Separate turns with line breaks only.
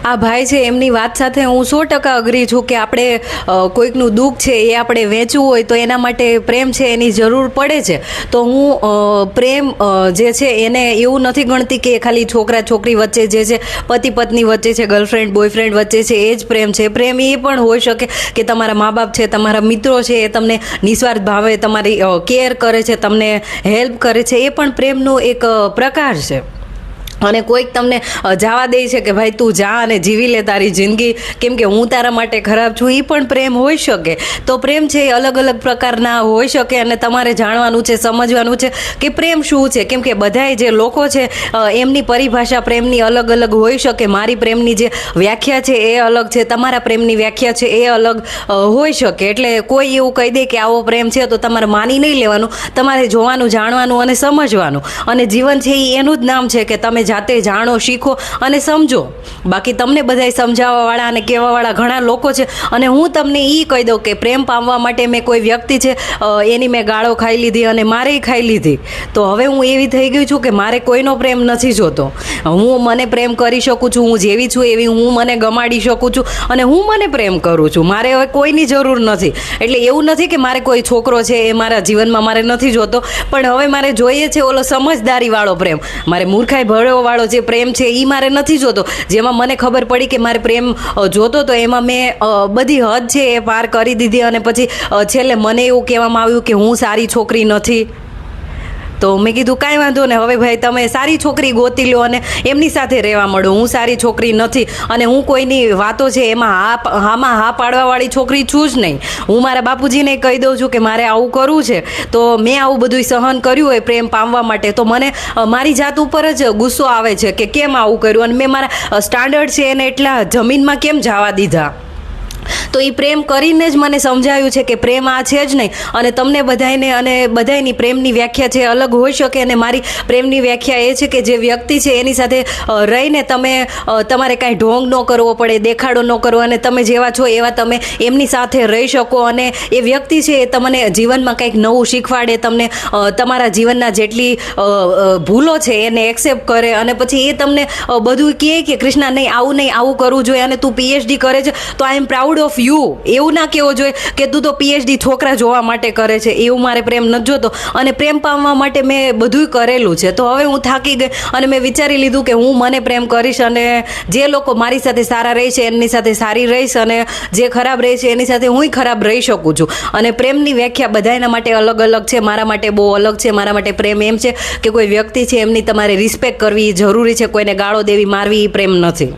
આ ભાઈ છે એમની વાત સાથે હું 100% અગ્રી છું કે આપણે કોઈકનું દુઃખ છે એ આપણે વેચવું હોય તો એના માટે પ્રેમ છે એની જરૂર પડે છે. તો હું પ્રેમ જે છે એને એવું નથી ગણતી કે ખાલી છોકરા છોકરી વચ્ચે જે છે, પતિ પત્ની વચ્ચે છે, ગર્લફ્રેન્ડ બોયફ્રેન્ડ વચ્ચે છે એ જ પ્રેમ છે. પ્રેમ એ પણ હોઈ શકે કે તમારા મા બાપ છે, તમારા મિત્રો છે, એ તમને નિસ્વાર્થ ભાવે તમારી કેર કરે છે, તમને હેલ્પ કરે છે, એ પણ પ્રેમનો એક પ્રકાર છે. અને કોઈક તમને જવા દે છે કે ભાઈ તું જા અને જીવી લે તારી જિંદગી કેમ કે હું તારા માટે ખરાબ છું, એ પણ પ્રેમ હોઈ શકે. તો પ્રેમ છે એ અલગ અલગ પ્રકારના હોઈ શકે અને તમારે જાણવાનું છે, સમજવાનું છે કે પ્રેમ શું છે. કેમ કે બધાય જે લોકો છે એમની પરિભાષા પ્રેમની અલગ અલગ હોઈ શકે. મારી પ્રેમની જે વ્યાખ્યા છે એ અલગ છે, તમારા પ્રેમની વ્યાખ્યા છે એ અલગ હોઈ શકે. એટલે કોઈ એવું કહી દે કે આવો પ્રેમ છે તો તમારે માની નહીં લેવાનું, તમારે જોવાનું, જાણવાનું અને સમજવાનું. અને જીવન છે એ એનું જ નામ છે કે તમે જાતે જાણો, શીખો અને સમજો. બાકી તમને બધાય સમજાવવાવાળા અને કહેવાવાળા ઘણા લોકો છે. અને હું તમને એ કહી દઉં કે પ્રેમ પામવા માટે મેં કોઈ વ્યક્તિ છે એની મેં ગાળો ખાઈ લીધી અને મારે ખાઈ લીધી. તો હવે હું એવી થઈ ગઈ છું કે મારે કોઈનો પ્રેમ નથી જોતો. હું મને પ્રેમ કરી શકું છું, હું જેવી છું એવી હું મને ગમાડી શકું છું અને હું મને પ્રેમ કરું છું. મારે હવે કોઈની જરૂર નથી. એટલે એવું નથી કે મારે કોઈ છોકરો છે એ મારા જીવનમાં મારે નથી જોતો, પણ હવે મારે જોઈએ છે ઓલો સમજદારીવાળો પ્રેમ. મારે મૂર્ખાઈ ભળ્યોવાળો જે પ્રેમ છે એ મારે નથી જોતો. જેમાં મને ખબર પડી કે મારે પ્રેમ જોતો તો એમાં મેં બધી હદ છે એ પાર કરી દીધી અને પછી છેલ્લે મને એવું કહેવામાં આવ્યું કે હું સારી છોકરી નથી. તો મેં કીધું કાંઈ વાંધો ને, હવે ભાઈ તમે સારી છોકરી ગોતી લો અને એમની સાથે રહેવા માંડો. હું સારી છોકરી નથી અને હું કોઈની વાતો છે એમાં હામાં હા પાડવાવાળી છોકરી છું જ નહીં. હું મારા બાપુજીને કહી દઉં છું કે મારે આવું કરવું છે. તો મેં આવું બધું સહન કર્યું હોય પ્રેમ પામવા માટે તો મને મારી જાત ઉપર જ ગુસ્સો આવે છે કે કેમ આવું કર્યું અને મેં મારા સ્ટાન્ડર્ડ છે એને એટલા જમીનમાં કેમ જવા દીધા. તો એ પ્રેમ કરીને જ મને સમજાયું છે કે પ્રેમ આ છે જ નહીં. અને તમને બધાને અને બધાની પ્રેમની વ્યાખ્યા છે અલગ હોઈ શકે. અને મારી પ્રેમની વ્યાખ્યા એ છે કે જે વ્યક્તિ છે એની સાથે રહીને તમારે કાંઈ ઢોંગ ન કરવો પડે, દેખાડો ન કરવો અને તમે જેવા છો એવા તમે એમની સાથે રહી શકો. અને એ વ્યક્તિ છે એ તમને જીવનમાં કંઈક નવું શીખવાડે, તમને તમારા જીવનના જેટલી ભૂલો છે એને એક્સેપ્ટ કરે અને પછી એ તમને બધું કહે કે કૃષ્ણા નહીં આવું કરવું જોઈએ અને તું PhD કરે છે તો આઈ એમ પ્રાઉડ ઓફ યુ. એવું ના કહેવો જોઈએ કે તું તો PhD છોકરા જોવા માટે કરે છે. એવું મારે પ્રેમ નથી જોતો. અને પ્રેમ પામવા માટે મેં બધું કરેલું છે. તો હવે હું થાકી ગઈ અને મેં વિચારી લીધું કે હું મને પ્રેમ કરીશ અને જે લોકો મારી સાથે સારા રહે છે એમની સાથે સારી રહીશ અને જે ખરાબ રહે છે એની સાથે હું ખરાબ રહી શકું છું. અને પ્રેમની વ્યાખ્યા બધાના માટે અલગ અલગ છે. મારા માટે બહુ અલગ છે. મારા માટે પ્રેમ એમ છે કે કોઈ વ્યક્તિ છે એમની તમારે રિસ્પેક્ટ કરવી જરૂરી છે. કોઈને ગાળો દેવી, મારવી એ પ્રેમ નથી.